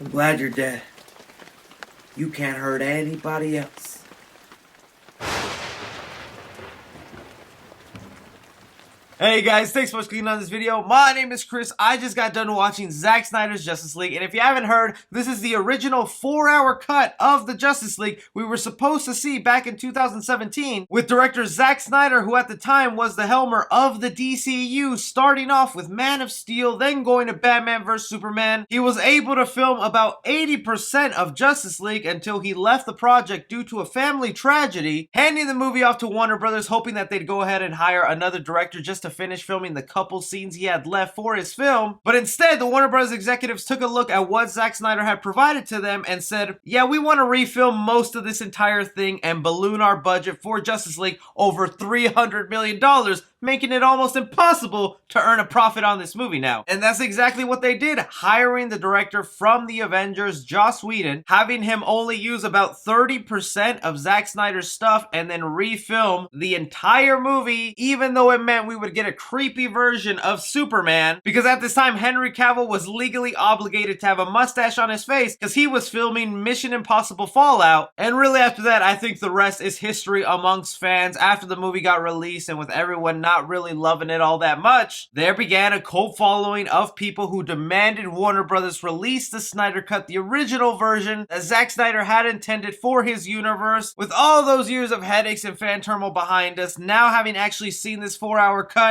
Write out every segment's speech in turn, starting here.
I'm glad you're dead. You can't hurt anybody else. Hey guys, thanks so much for clicking on this video. My name is Chris. I just got done watching Zack Snyder's Justice League, and if you haven't heard, this is the original 4-hour cut of the Justice League we were supposed to see back in 2017 with director Zack Snyder, who at the time was the helmer of the DCEU, starting off with Man of Steel, then going to Batman vs Superman. He was able to film about 80% of Justice League until he left the project due to a family tragedy, handing the movie off to Warner Brothers, hoping that they'd go ahead and hire another director just to finish filming the couple scenes he had left for his film. But instead, the Warner Bros. Executives took a look at what Zack Snyder had provided to them and said, yeah, we want to refilm most of this entire thing and balloon our budget for Justice League over $300 million, making it almost impossible to earn a profit on this movie now. And that's exactly what they did, hiring the director from the Avengers, Joss Whedon, having him only use about 30% of Zack Snyder's stuff and then refilm the entire movie, even though it meant we would get a creepy version of Superman, because at this time Henry Cavill was legally obligated to have a mustache on his face because he was filming Mission Impossible Fallout. And really after that, I think the rest is history amongst fans. After the movie got released and with everyone not really loving it all that much, there began a cult following of people who demanded Warner Brothers release the Snyder Cut, the original version that Zack Snyder had intended for his universe. With all those years of headaches and fan turmoil behind us, now having actually seen this 4-hour cut,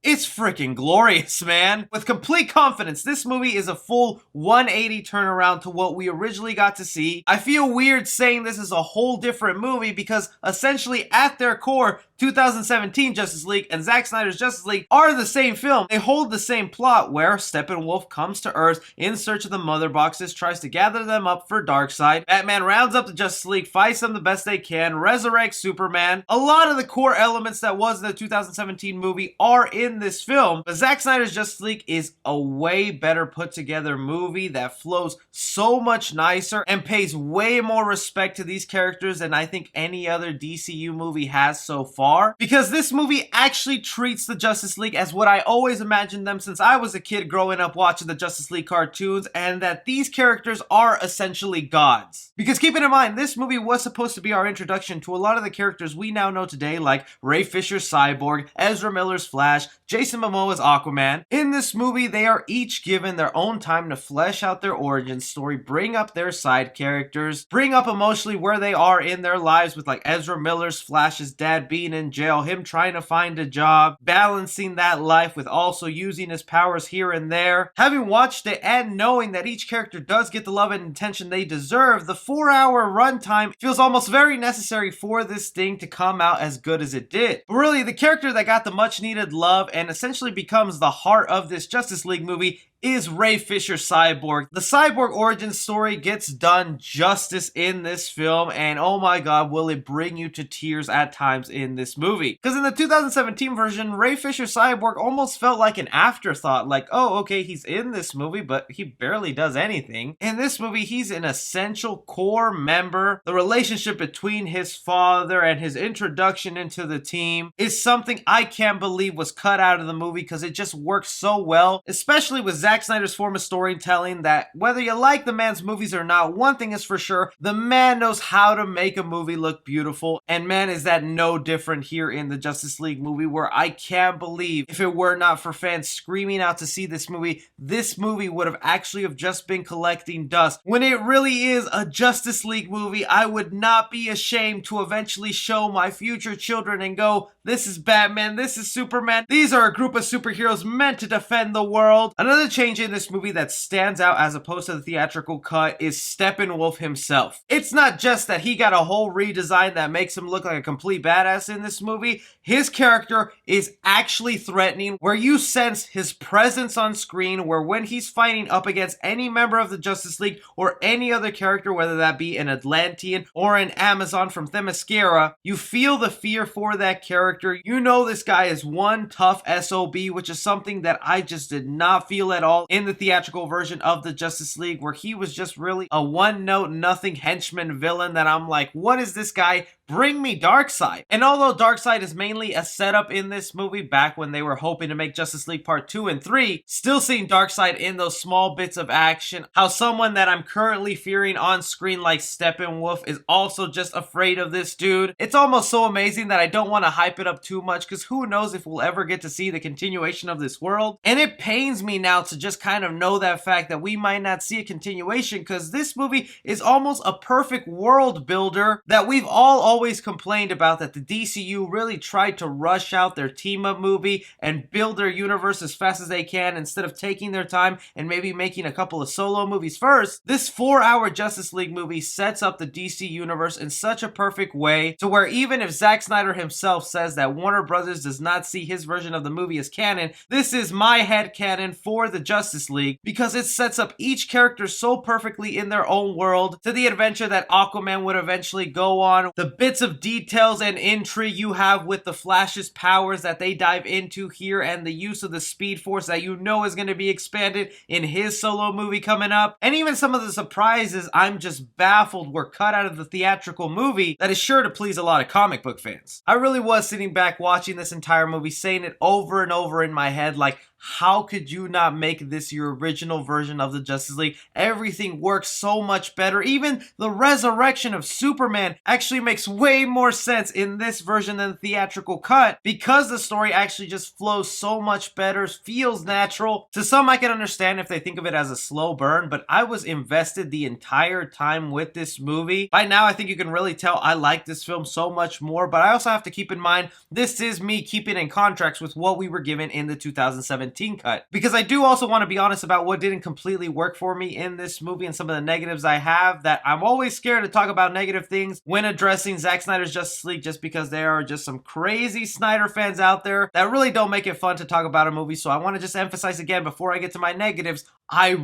it's freaking glorious, man. With complete confidence, this movie is a full 180 turnaround to what we originally got to see. I feel weird saying this is a whole different movie because essentially at their core, 2017 Justice League and Zack Snyder's Justice League are the same film. They hold the same plot where Steppenwolf comes to Earth in search of the Mother Boxes, tries to gather them up for Darkseid. Batman rounds up the Justice League, fights them the best they can, resurrects Superman. A lot of the core elements that was in the 2017 movie are in this film, but Zack Snyder's Justice League is a way better put together movie that flows so much nicer and pays way more respect to these characters than I think any other DCU movie has so far. Because this movie actually treats the Justice League as what I always imagined them since I was a kid growing up watching the Justice League cartoons, and that these characters are essentially gods. Because keeping in mind, this movie was supposed to be our introduction to a lot of the characters we now know today, like Ray Fisher's Cyborg, Ezra Miller's Flash, Jason Momoa's Aquaman. In this movie, they are each given their own time to flesh out their origin story, bring up their side characters, bring up emotionally where they are in their lives, with like Ezra Miller's Flash's dad being in jail, him trying to find a job, balancing that life with also using his powers here and there. Having watched it and knowing that each character does get the love and attention they deserve, the 4-hour runtime feels almost very necessary for this thing to come out as good as it did. But really, the character that got the much needed love and essentially becomes the heart of this Justice League movie is Ray Fisher Cyborg. The Cyborg origin story gets done justice in this film, and oh my god, will it bring you to tears at times in this movie. Because in the 2017 version, Ray Fisher Cyborg almost felt like an afterthought, like, oh, okay, he's in this movie, but he barely does anything. In this movie, he's an essential core member. The relationship between his father and his introduction into the team is something I can't believe was cut out of the movie because it just works so well, especially with Zack Snyder's form of storytelling that whether you like the man's movies or not, one thing is for sure, the man knows how to make a movie look beautiful, and man is that no different here in the Justice League movie, where I can't believe if it were not for fans screaming out to see this movie would have actually have just been collecting dust. When it really is a Justice League movie, I would not be ashamed to eventually show my future children and go, this is Batman, this is Superman, these are a group of superheroes meant to defend the world. Another change in this movie that stands out as opposed to the theatrical cut is Steppenwolf himself. It's not just that he got a whole redesign that makes him look like a complete badass in this movie. His character is actually threatening, where you sense his presence on screen, where when he's fighting up against any member of the Justice League or any other character, whether that be an Atlantean or an Amazon from Themyscira, you feel the fear for that character. You know this guy is one tough SOB, which is something that I just did not feel at all in the theatrical version of the Justice League, where he was just really a one-note nothing henchman villain that I'm like, what is this guy bring me Darkseid. And although Darkseid is mainly a setup in this movie, back when they were hoping to make Justice League Part 2 and 3, still seeing Darkseid in those small bits of action, how someone that I'm currently fearing on screen like Steppenwolf is also just afraid of this dude. It's almost so amazing that I don't want to hype it up too much, because who knows if we'll ever get to see the continuation of this world. And it pains me now to just kind of know that fact that we might not see a continuation, because this movie is almost a perfect world builder that we've all always complained about, that the DCU really tried to rush out their team-up movie and build their universe as fast as they can instead of taking their time and maybe making a couple of solo movies first. This 4-hour Justice League movie sets up the DC universe in such a perfect way to where even if Zack Snyder himself says that Warner Brothers does not see his version of the movie as canon, this is my headcanon for the Justice League, because it sets up each character so perfectly in their own world, to the adventure that Aquaman would eventually go on, the bits of details and intrigue you have with the Flash's powers that they dive into here, and the use of the Speed Force that you know is going to be expanded in his solo movie coming up, and even some of the surprises I'm just baffled were cut out of the theatrical movie that is sure to please a lot of comic book fans. I really was sitting back watching this entire movie saying it over and over in my head, like, how could you not make this your original version of the Justice League? Everything works so much better. Even the resurrection of Superman actually makes way more sense in this version than the theatrical cut, because the story actually just flows so much better, feels natural. To some, I can understand if they think of it as a slow burn, but I was invested the entire time with this movie. By now, I think you can really tell I like this film so much more, but I also have to keep in mind, this is me keeping in contracts with what we were given in the 2017 cut, because I do also want to be honest about what didn't completely work for me in this movie and some of the negatives I have, that I'm always scared to talk about negative things when addressing Zack Snyder's Justice League, just because there are just some crazy Snyder fans out there that really don't make it fun to talk about a movie. So I want to just emphasize again before I get to my negatives, I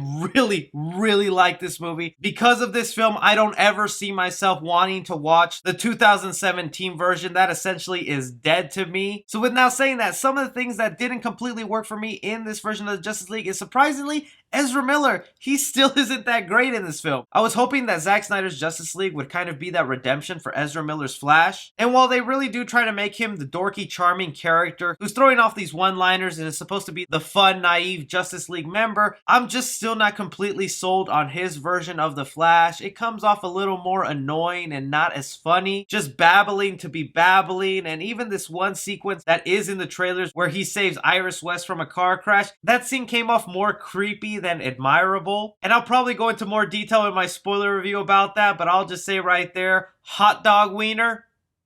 really like this movie. Because of this film, I don't ever see myself wanting to watch the 2017 version. That essentially is dead to me. So with now saying that, some of the things that didn't completely work for me in this version of the Justice League is surprisingly Ezra Miller. He still isn't that great in this film. I was hoping that Zack Snyder's Justice League would kind of be that redemption for Ezra Miller's Flash. And while they really do try to make him the dorky, charming character who's throwing off these one-liners and is supposed to be the fun, naive Justice League member, I'm just still not completely sold on his version of the Flash. It comes off a little more annoying and not as funny, just babbling to be babbling. And even this one sequence that is in the trailers where he saves Iris West from a car crash, that scene came off more creepy than admirable. And I'll probably go into more detail in my spoiler review about that, but I'll just say right there, hot dog wiener.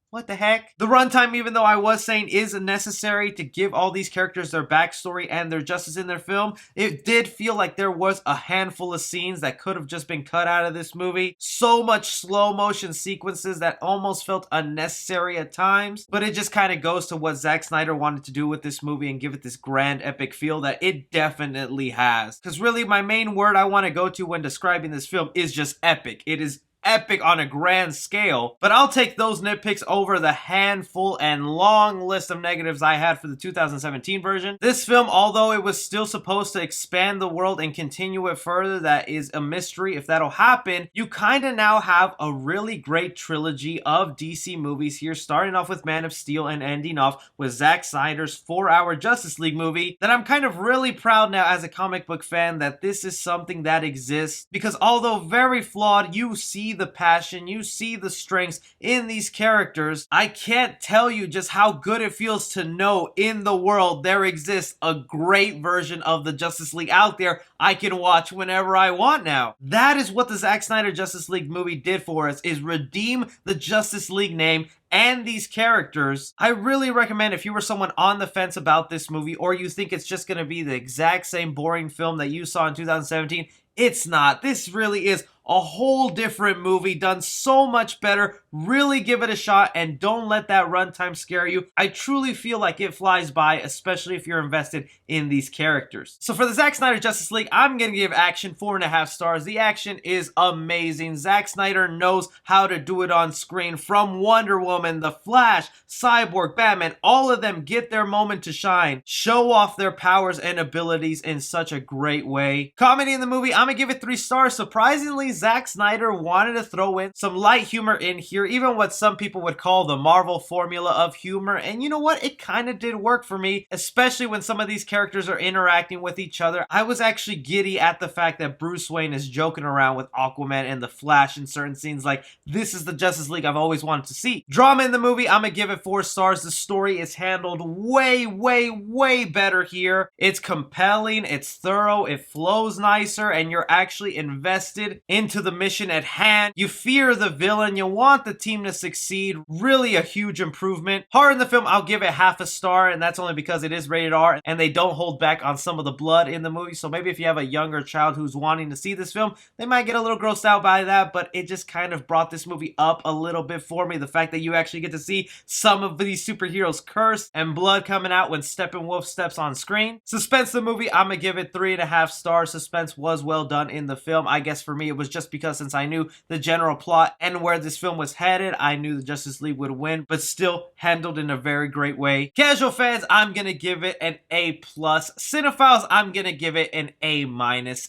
What the heck? The runtime, even though I was saying is necessary to give all these characters their backstory and their justice in their film, it did feel like there was a handful of scenes that could have just been cut out of this movie. So much slow motion sequences that almost felt unnecessary at times, but it just kind of goes to what Zack Snyder wanted to do with this movie and give it this grand epic feel that it definitely has. Because really my main word I want to go to when describing this film is just epic. It is epic on a grand scale, but I'll take those nitpicks over the handful and long list of negatives I had for the 2017 version. This film, although it was still supposed to expand the world and continue it further, that is a mystery if that'll happen. You kind of now have a really great trilogy of DC movies here, starting off with Man of Steel and ending off with Zack Snyder's 4-hour Justice League movie, that I'm kind of really proud now as a comic book fan that this is something that exists, because although very flawed, you see the passion, you see the strengths in these characters. I can't tell you just how good it feels to know in the world there exists a great version of the Justice League out there I can watch whenever I want now. That is what the Zack Snyder Justice League movie did for us, is redeem the Justice League name and these characters. I really recommend, if you were someone on the fence about this movie, or you think it's just going to be the exact same boring film that you saw in 2017, it's not. This really is a whole different movie, done so much better. Really give it a shot and don't let that runtime scare you. I truly feel like it flies by, especially if you're invested in these characters. So for the Zack Snyder Justice League, I'm going to give action 4.5 stars. The action is amazing. Zack Snyder knows how to do it on screen, from Wonder Woman Woman, The Flash, Cyborg, Batman, all of them get their moment to shine, show off their powers and abilities in such a great way. Comedy in the movie, I'm gonna give it 3 stars. Surprisingly, Zack Snyder wanted to throw in some light humor in here, even what some people would call the Marvel formula of humor, and you know what? It kind of did work for me, especially when some of these characters are interacting with each other. I was actually giddy at the fact that Bruce Wayne is joking around with Aquaman and the Flash in certain scenes. Like, this is the Justice League I've always wanted to see. Drama in the movie, I'm gonna give it 4 stars. The story is handled way better here. It's compelling, it's thorough, it flows nicer, and you're actually invested into the mission at hand. You fear the villain, you want the team to succeed. Really a huge improvement. Horror in the film, I'll give it half a star, and that's only because it is rated R and they don't hold back on some of the blood in the movie. So maybe if you have a younger child who's wanting to see this film, they might get a little grossed out by that, but it just kind of brought this movie up a little bit for me. The fact that you actually get to see some of these superheroes curse and blood coming out when Steppenwolf steps on screen. Suspense the movie, I'm gonna give it 3.5 stars. Suspense was well done in the film. I guess for me it was just because since I knew the general plot and where this film was headed, I knew the Justice League would win, but still handled in a very great way. Casual fans, I'm gonna give it an A+. Cinephiles, I'm gonna give it an A-.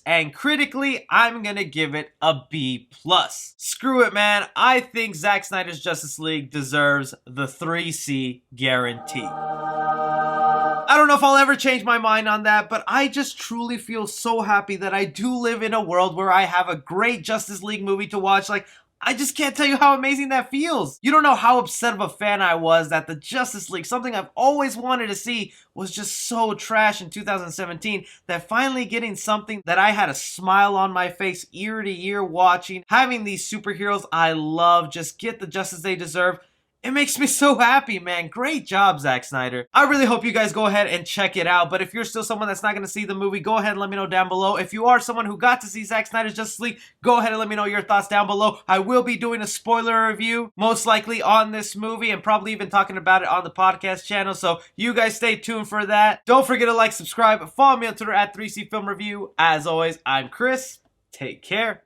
And critically, I'm gonna give it a B+. Screw it, man. I think Zack Snyder's Justice League deserves the 3C guarantee. I don't know if I'll ever change my mind on that, but I just truly feel so happy that I do live in a world where I have a great Justice League movie to watch. Like, I just can't tell you how amazing that feels. You don't know how upset of a fan I was that the Justice League, something I've always wanted to see, was just so trash in 2017 that finally getting something that I had a smile on my face ear to ear watching, having these superheroes I love just get the justice they deserve, it makes me so happy, man. Great job, Zack Snyder. I really hope you guys go ahead and check it out. But if you're still someone that's not going to see the movie, go ahead and let me know down below. If you are someone who got to see Zack Snyder's Justice League, go ahead and let me know your thoughts down below. I will be doing a spoiler review, most likely on this movie, and probably even talking about it on the podcast channel. So you guys stay tuned for that. Don't forget to like, subscribe, follow me on Twitter at 3C Film Review. As always, I'm Chris. Take care.